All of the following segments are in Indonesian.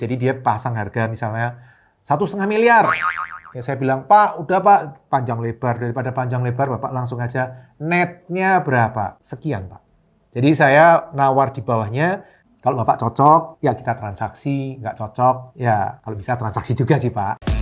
Jadi dia pasang harga misalnya 1,5 miliar. Ya saya bilang, Pak, udah Pak, panjang lebar. Daripada panjang lebar, Bapak langsung aja netnya berapa? Sekian, Pak. Jadi saya nawar di bawahnya, kalau Bapak cocok, ya kita transaksi. Nggak cocok, ya kalau bisa transaksi juga sih, Pak.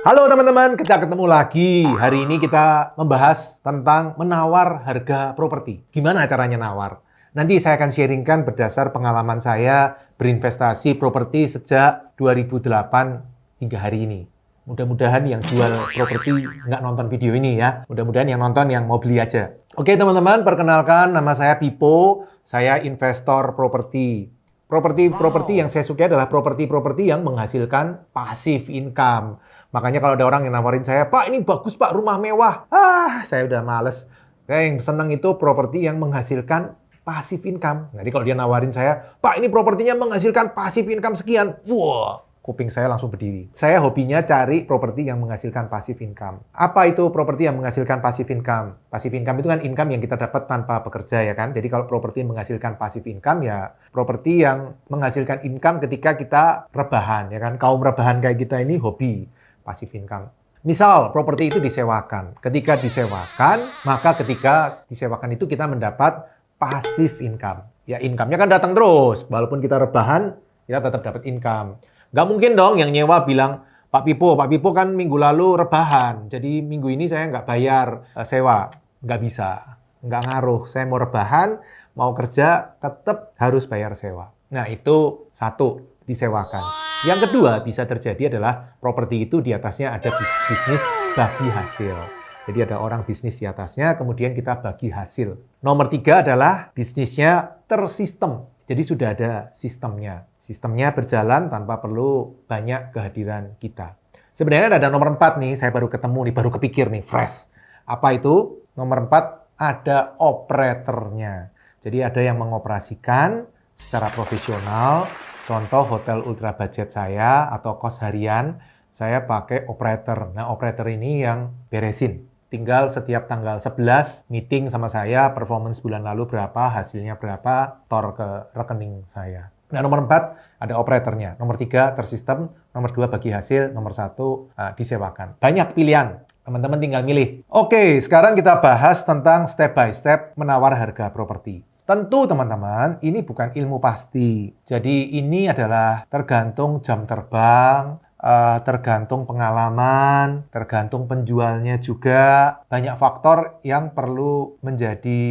Halo teman-teman, kita ketemu lagi. Hari ini kita membahas tentang menawar harga properti. Gimana caranya nawar? Nanti saya akan sharingkan berdasar pengalaman saya berinvestasi properti sejak 2008 hingga hari ini. Mudah-mudahan yang jual properti nggak nonton video ini ya. Mudah-mudahan yang nonton yang mau beli aja. Oke teman-teman, perkenalkan nama saya Pipo. Saya investor properti. Properti yang saya sukai adalah properti-properti yang menghasilkan passive income. Makanya kalau ada orang yang nawarin saya, Pak ini bagus Pak, rumah mewah. Saya udah males. Yang seneng itu properti yang menghasilkan passive income. Jadi kalau dia nawarin saya, Pak ini propertinya menghasilkan passive income sekian. Wah, kuping saya langsung berdiri. Saya hobinya cari properti yang menghasilkan passive income. Apa itu properti yang menghasilkan passive income? Passive income itu kan income yang kita dapat tanpa bekerja ya kan. Jadi kalau properti menghasilkan passive income ya properti yang menghasilkan income ketika kita rebahan ya kan. Kaum rebahan kayak kita ini hobi passive income. Misal, properti itu disewakan. Ketika disewakan, maka ketika disewakan itu kita mendapat passive income. Ya, income-nya kan datang terus. Walaupun kita rebahan, kita tetap dapat income. Nggak mungkin dong yang nyewa bilang, Pak Pipo kan minggu lalu rebahan. Jadi minggu ini saya nggak bayar sewa. Nggak bisa. Nggak ngaruh. Saya mau rebahan, mau kerja, tetap harus bayar sewa. Nah, itu satu. Disewakan. Yang kedua bisa terjadi adalah properti itu di atasnya ada bisnis bagi hasil. Jadi ada orang bisnis di atasnya, kemudian kita bagi hasil. Nomor 3 adalah bisnisnya tersistem. Jadi sudah ada sistemnya. Sistemnya berjalan tanpa perlu banyak kehadiran kita. Sebenarnya ada nomor 4 nih, saya baru ketemu nih, baru kepikir nih, fresh. Apa itu? Nomor 4 ada operatornya. Jadi ada yang mengoperasikan secara profesional. Contoh hotel ultra budget saya atau kos harian, saya pakai operator. Nah, operator ini yang beresin. Tinggal setiap tanggal 11 meeting sama saya, performance bulan lalu berapa, hasilnya berapa, tor ke rekening saya. Nah, nomor 4 ada operatornya. Nomor 3 tersistem, nomor 2 bagi hasil, nomor 1 disewakan. Banyak pilihan. Teman-teman tinggal milih. Oke, sekarang kita bahas tentang step by step menawar harga properti. Tentu teman-teman, ini bukan ilmu pasti. Jadi ini adalah tergantung jam terbang, tergantung pengalaman, tergantung penjualnya juga. Banyak faktor yang perlu menjadi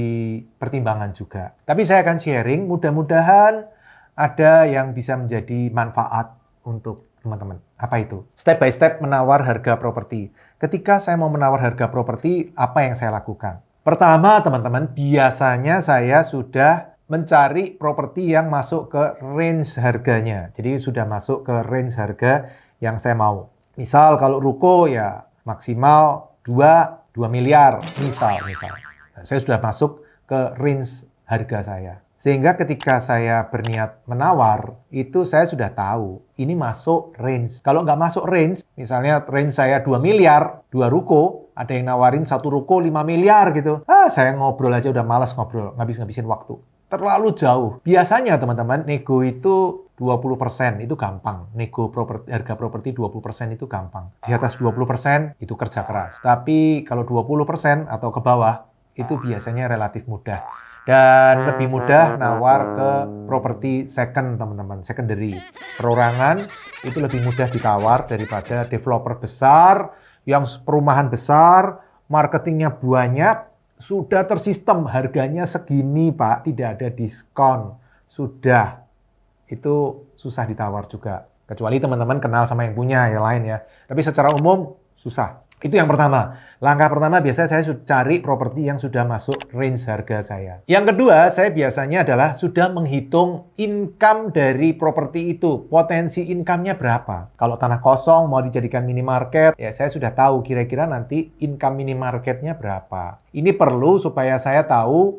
pertimbangan juga. Tapi saya akan sharing, mudah-mudahan ada yang bisa menjadi manfaat untuk teman-teman. Apa itu? Step by step menawar harga properti. Ketika saya mau menawar harga properti, apa yang saya lakukan? Pertama, teman-teman, biasanya saya sudah mencari properti yang masuk ke range harganya. Jadi sudah masuk ke range harga yang saya mau. Misal kalau ruko ya maksimal 2 miliar, misal. Nah, saya sudah masuk ke range harga saya. Sehingga ketika saya berniat menawar, itu saya sudah tahu ini masuk range. Kalau nggak masuk range, misalnya range saya 2 miliar, 2 ruko, ada yang nawarin 1 ruko 5 miliar gitu. Saya ngobrol aja udah malas ngobrol, ngabisin waktu. Terlalu jauh. Biasanya teman-teman, nego itu 20% itu gampang. Nego harga properti 20% itu gampang. Di atas 20% itu kerja keras. Tapi kalau 20% atau ke bawah, itu biasanya relatif mudah. Dan lebih mudah nawar ke properti second, teman-teman, secondary. Perorangan itu lebih mudah ditawar daripada developer besar, yang perumahan besar, marketingnya banyak, sudah tersistem, harganya segini Pak, tidak ada diskon. Sudah, itu susah ditawar juga. Kecuali teman-teman kenal sama yang punya, yang lain ya. Tapi secara umum, susah. Itu yang pertama. Langkah pertama biasanya saya cari properti yang sudah masuk range harga saya. Yang kedua, saya biasanya adalah sudah menghitung income dari properti itu. Potensi income-nya berapa? Kalau tanah kosong mau dijadikan minimarket, ya saya sudah tahu kira-kira nanti income minimarketnya berapa. Ini perlu supaya saya tahu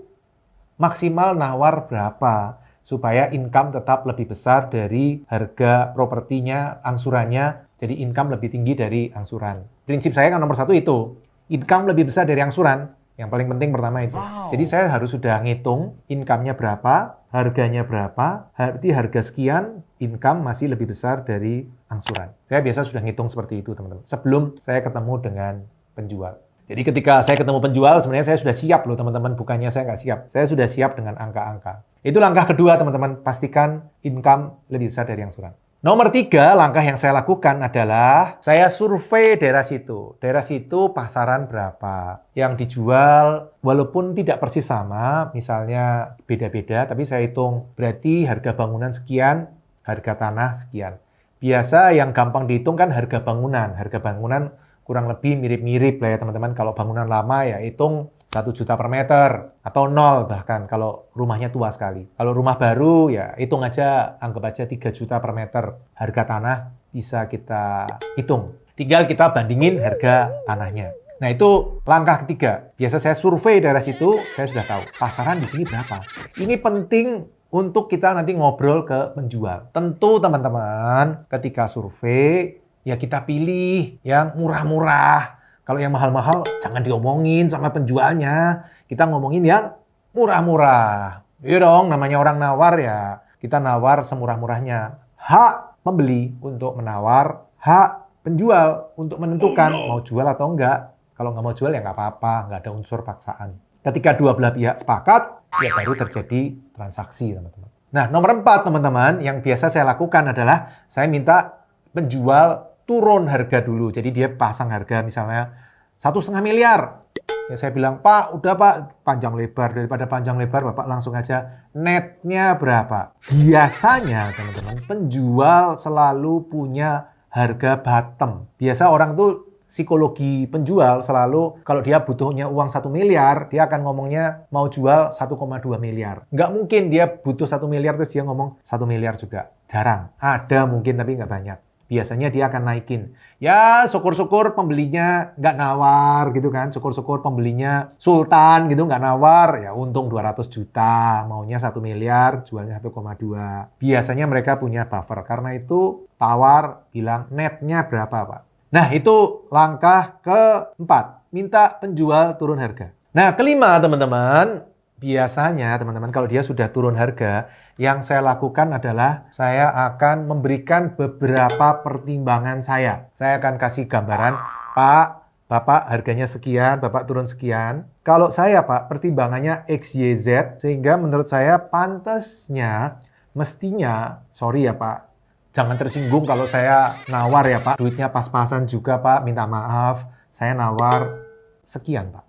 maksimal nawar berapa. Supaya income tetap lebih besar dari harga propertinya, angsurannya, jadi income lebih tinggi dari angsuran. Prinsip saya kan nomor 1 itu. Income lebih besar dari angsuran. Yang paling penting pertama itu. Jadi saya harus sudah ngitung income-nya berapa, harganya berapa, berarti harga sekian, income masih lebih besar dari angsuran. Saya biasa sudah ngitung seperti itu, teman-teman. Sebelum saya ketemu dengan penjual. Jadi ketika saya ketemu penjual, sebenarnya saya sudah siap loh, teman-teman. Bukannya saya nggak siap. Saya sudah siap dengan angka-angka. Itu langkah kedua, teman-teman. Pastikan income lebih besar dari angsuran. Nomor 3, langkah yang saya lakukan adalah saya survei daerah situ. Daerah situ pasaran berapa. Yang dijual walaupun tidak persis sama, misalnya beda-beda, tapi saya hitung berarti harga bangunan sekian, harga tanah sekian. Biasa yang gampang dihitung kan harga bangunan. Harga bangunan kurang lebih mirip-mirip lah ya teman-teman. Kalau bangunan lama ya hitung 1 juta per meter atau 0 bahkan kalau rumahnya tua sekali. Kalau rumah baru ya hitung aja, anggap aja 3 juta per meter. Harga tanah bisa kita hitung. Tinggal kita bandingin harga tanahnya. Nah itu langkah ketiga. Biasa saya survei daerah situ, saya sudah tahu pasaran di sini berapa. Ini penting untuk kita nanti ngobrol ke penjual. Tentu teman-teman ketika survei ya kita pilih yang murah-murah. Kalau yang mahal-mahal, jangan diomongin sama penjualnya. Kita ngomongin yang murah-murah. Iya dong, namanya orang nawar ya. Kita nawar semurah-murahnya. Hak pembeli untuk menawar, hak penjual untuk menentukan mau jual atau enggak. Kalau nggak mau jual ya nggak apa-apa, nggak ada unsur paksaan. Ketika dua belah pihak sepakat, ya baru terjadi transaksi, teman-teman. Nah, nomor 4, teman-teman, yang biasa saya lakukan adalah saya minta penjual turun harga dulu. Jadi dia pasang harga misalnya 1,5 miliar. Ya saya bilang, Pak, udah Pak, panjang lebar. Daripada panjang lebar, Bapak langsung aja netnya berapa. Biasanya, teman-teman, penjual selalu punya harga bottom. Biasa orang tuh psikologi penjual selalu kalau dia butuhnya uang 1 miliar, dia akan ngomongnya mau jual 1,2 miliar. Nggak mungkin dia butuh 1 miliar terus dia ngomong 1 miliar juga. Jarang. Ada mungkin tapi nggak banyak. Biasanya dia akan naikin. Ya syukur-syukur pembelinya nggak nawar gitu kan. Syukur-syukur pembelinya sultan gitu nggak nawar. Ya untung 200 juta. Maunya 1 miliar, jualnya 1,2. Biasanya mereka punya buffer. Karena itu tawar bilang netnya berapa Pak. Nah itu langkah keempat. Minta penjual turun harga. Nah kelima teman-teman. Biasanya teman-teman kalau dia sudah turun harga, yang saya lakukan adalah saya akan memberikan beberapa pertimbangan saya. Saya akan kasih gambaran, Pak, Bapak harganya sekian, Bapak turun sekian. Kalau saya Pak, pertimbangannya X, Y, Z, sehingga menurut saya pantasnya, mestinya, sorry ya Pak, jangan tersinggung kalau saya nawar ya Pak, duitnya pas-pasan juga Pak, minta maaf, saya nawar sekian Pak.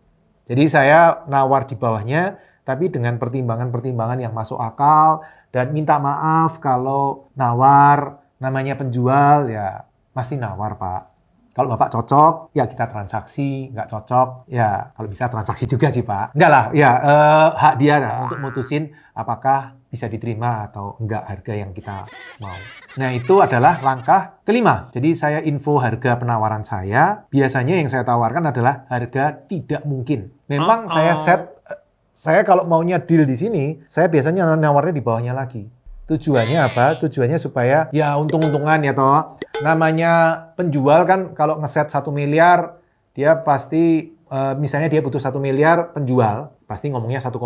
Jadi saya nawar di bawahnya, tapi dengan pertimbangan-pertimbangan yang masuk akal dan minta maaf kalau nawar namanya penjual ya pasti nawar Pak. Kalau Bapak cocok ya kita transaksi, nggak cocok ya kalau bisa transaksi juga sih Pak. Enggak lah ya hak dia lah untuk mutusin apakah bisa diterima atau enggak harga yang kita mau. Nah itu adalah langkah kelima. Jadi saya info harga penawaran saya. Biasanya yang saya tawarkan adalah harga tidak mungkin. Memang saya kalau maunya deal di sini, saya biasanya nawarnya di bawahnya lagi. Tujuannya apa? Tujuannya supaya ya untung-untungan ya toh. Namanya penjual kan kalau ngeset 1 miliar, dia pasti misalnya dia butuh 1 miliar penjual, pasti ngomongnya 1,2.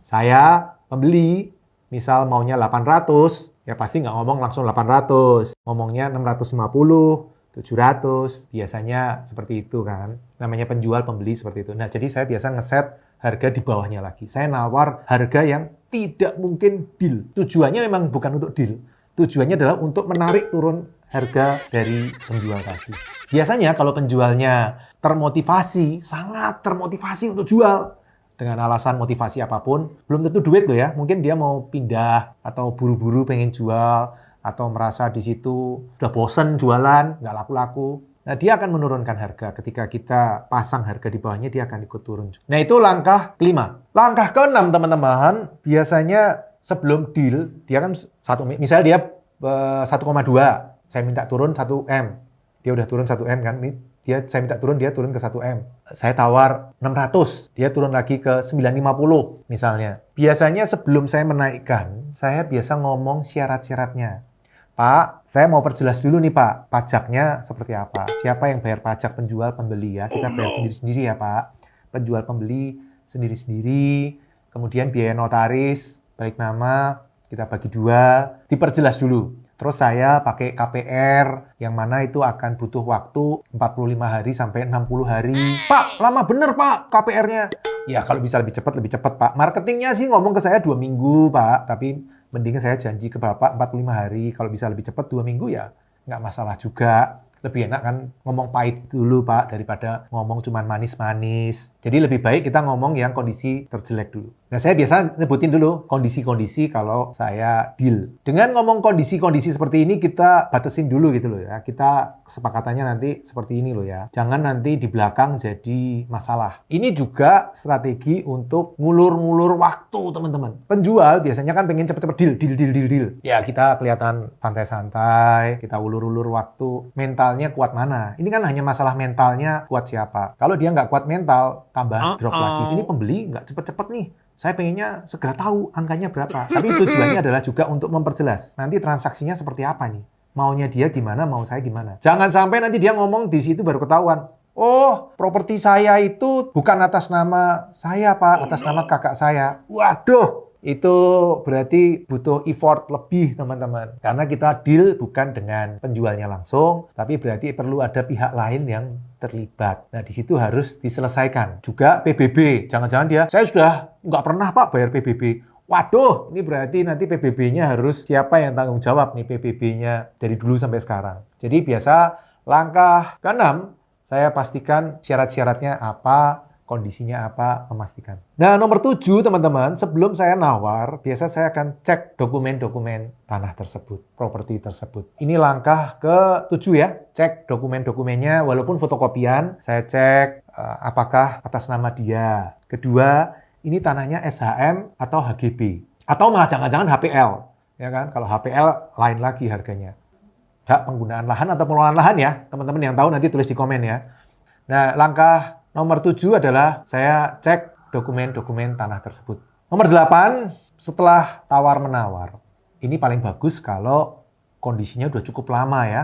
Saya pembeli, misal maunya 800, ya pasti nggak ngomong langsung 800. Ngomongnya 650, 700. Biasanya seperti itu kan. Namanya penjual, pembeli seperti itu. Nah, jadi saya biasa ngeset harga di bawahnya lagi. Saya nawar harga yang tidak mungkin deal. Tujuannya memang bukan untuk deal. Tujuannya adalah untuk menarik turun harga dari penjual tadi. Biasanya kalau penjualnya termotivasi, sangat termotivasi untuk jual, dengan alasan motivasi apapun, belum tentu duit loh ya. Mungkin dia mau pindah atau buru-buru pengen jual atau merasa di situ udah bosen jualan, nggak laku-laku. Nah, dia akan menurunkan harga. Ketika kita pasang harga di bawahnya, dia akan ikut turun. Nah, itu langkah kelima. Langkah keenam, teman-teman, biasanya sebelum deal, dia kan misalnya dia 1,2, saya minta turun 1M. Dia udah turun 1M kan, saya minta turun, dia turun ke 1M. Saya tawar 600, dia turun lagi ke 950 misalnya. Biasanya sebelum saya menaikkan, saya biasa ngomong syarat-syaratnya. Pak, saya mau perjelas dulu nih Pak, pajaknya seperti apa? Siapa yang bayar pajak penjual pembeli ya? Kita bayar sendiri-sendiri ya Pak. Penjual pembeli sendiri-sendiri, kemudian biaya notaris, balik nama, kita bagi dua, diperjelas dulu. Terus saya pakai KPR, yang mana itu akan butuh waktu 45 hari sampai 60 hari. Pak, lama bener Pak KPR-nya. Ya kalau bisa lebih cepat Pak. Marketingnya sih ngomong ke saya 2 minggu Pak, tapi mending saya janji ke Bapak 45 hari. Kalau bisa lebih cepat 2 minggu ya nggak masalah juga. Lebih enak kan ngomong pahit dulu Pak daripada ngomong cuman manis-manis. Jadi lebih baik kita ngomong yang kondisi terjelek dulu. Nah saya biasa nyebutin dulu kondisi-kondisi kalau saya deal. Dengan ngomong kondisi-kondisi seperti ini kita batasin dulu gitu loh ya. Kita kesepakatannya nanti seperti ini loh ya. Jangan nanti di belakang jadi masalah. Ini juga strategi untuk ngulur-ngulur waktu teman-teman. Penjual biasanya kan pengen cepet-cepet deal. Ya kita kelihatan santai-santai, kita ulur-ulur waktu. Mentalnya kuat mana? Ini kan hanya masalah mentalnya kuat siapa. Kalau dia nggak kuat mental, tambah drop lagi. Ini pembeli nggak cepet-cepet nih. Saya pengennya segera tahu angkanya berapa. Tapi tujuannya adalah juga untuk memperjelas. Nanti transaksinya seperti apa nih? Maunya dia gimana, mau saya gimana. Jangan sampai nanti dia ngomong di situ baru ketahuan. Oh, properti saya itu bukan atas nama saya, Pak. Atas nama kakak saya. Waduh, itu berarti butuh effort lebih, teman-teman. Karena kita deal bukan dengan penjualnya langsung, tapi berarti perlu ada pihak lain yang terlibat. Nah, di situ harus diselesaikan. Juga PBB. Jangan-jangan dia, saya sudah nggak pernah, Pak, bayar PBB. Waduh, ini berarti nanti PBB-nya harus siapa yang tanggung jawab nih PBB-nya dari dulu sampai sekarang. Jadi biasa langkah ke-6, saya pastikan syarat-syaratnya apa, kondisinya apa, memastikan. Nah, nomor 7, teman-teman, sebelum saya nawar, biasa saya akan cek dokumen-dokumen tanah tersebut, properti tersebut. Ini langkah ke-7 ya, cek dokumen-dokumennya, walaupun fotokopian, saya cek apakah atas nama dia. Kedua, ini tanahnya SHM atau HGB. Atau malah jangan-jangan HPL. Ya kan? Kalau HPL, lain lagi harganya. Hak penggunaan lahan atau pengelolaan lahan ya, teman-teman yang tahu nanti tulis di komen ya. Nah, langkah nomor 7 adalah saya cek dokumen-dokumen tanah tersebut. Nomor 8, setelah tawar-menawar. Ini paling bagus kalau kondisinya udah cukup lama ya.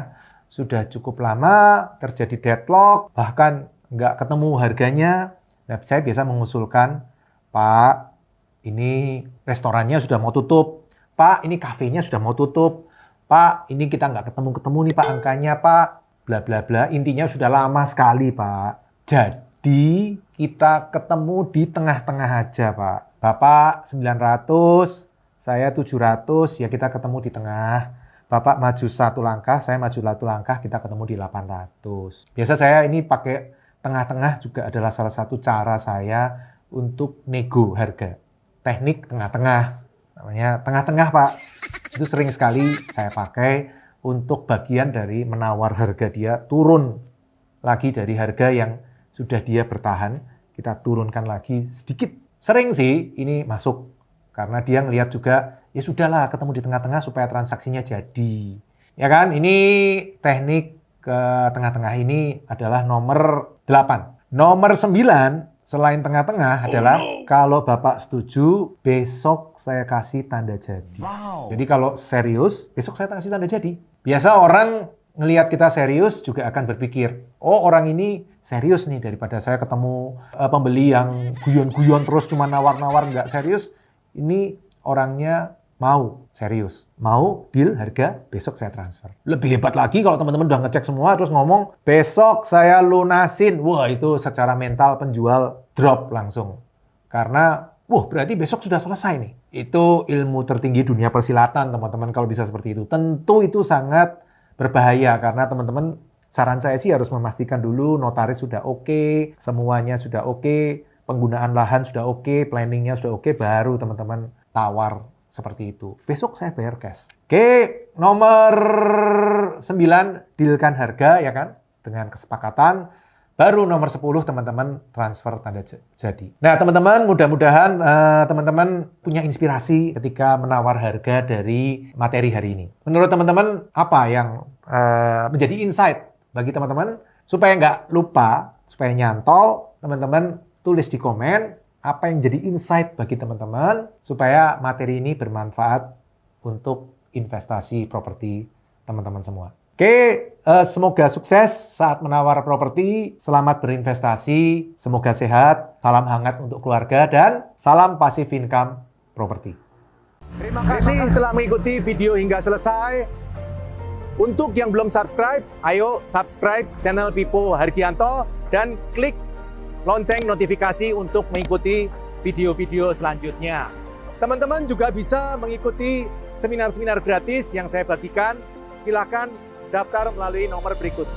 Sudah cukup lama, terjadi deadlock, bahkan nggak ketemu harganya. Nah, saya biasa mengusulkan, Pak, ini restorannya sudah mau tutup. Pak, ini kafenya sudah mau tutup. Pak, ini kita nggak ketemu-ketemu nih Pak angkanya Pak. Bla bla bla. Intinya sudah lama sekali Pak. Jadi kita ketemu di tengah-tengah aja Pak. Bapak 900, saya 700, ya kita ketemu di tengah. Bapak maju 1 langkah, saya maju 1 langkah, kita ketemu di 800. Biasa saya ini pakai tengah-tengah juga adalah salah satu cara saya untuk nego harga. Teknik tengah-tengah. Namanya tengah-tengah Pak. Itu sering sekali saya pakai untuk bagian dari menawar harga dia turun lagi dari harga yang sudah dia bertahan, kita turunkan lagi sedikit. Sering sih ini masuk karena dia ngelihat juga ya sudahlah ketemu di tengah-tengah supaya transaksinya jadi. Ya kan? Ini teknik ke tengah-tengah ini adalah nomor 8. Nomor 9 selain tengah-tengah adalah kalau Bapak setuju, besok saya kasih tanda jadi. Wow. Jadi kalau serius, besok saya kasih tanda jadi. Biasa orang ngelihat kita serius juga akan berpikir, oh orang ini serius nih daripada saya ketemu pembeli yang guyon-guyon terus cuma nawar-nawar nggak serius. Ini orangnya mau serius. Mau deal harga, besok saya transfer. Lebih hebat lagi kalau teman-teman udah ngecek semua terus ngomong, besok saya lunasin. Wah itu secara mental penjual drop langsung. Karena, berarti besok sudah selesai nih. Itu ilmu tertinggi dunia persilatan teman-teman kalau bisa seperti itu. Tentu itu sangat berbahaya karena teman-teman saran saya sih harus memastikan dulu notaris sudah oke, semuanya sudah oke, penggunaan lahan sudah oke, planningnya sudah oke, baru teman-teman tawar seperti itu. Besok saya bayar cash. Oke, nomor 9, dealkan harga ya kan, dengan kesepakatan. Baru nomor 10 teman-teman transfer tanda jadi. Nah teman-teman mudah-mudahan teman-teman punya inspirasi ketika menawar harga dari materi hari ini. Menurut teman-teman apa yang menjadi insight bagi teman-teman supaya nggak lupa, supaya nyantol, teman-teman tulis di komen apa yang jadi insight bagi teman-teman supaya materi ini bermanfaat untuk investasi properti teman-teman semua. Oke, semoga sukses saat menawar properti, selamat berinvestasi, semoga sehat, salam hangat untuk keluarga, dan salam passive income properti. Terima kasih telah mengikuti video hingga selesai. Untuk yang belum subscribe, ayo subscribe channel Pipo Hargianto dan klik lonceng notifikasi untuk mengikuti video-video selanjutnya. Teman-teman juga bisa mengikuti seminar-seminar gratis yang saya bagikan. Silakan daftar melalui nomor berikut.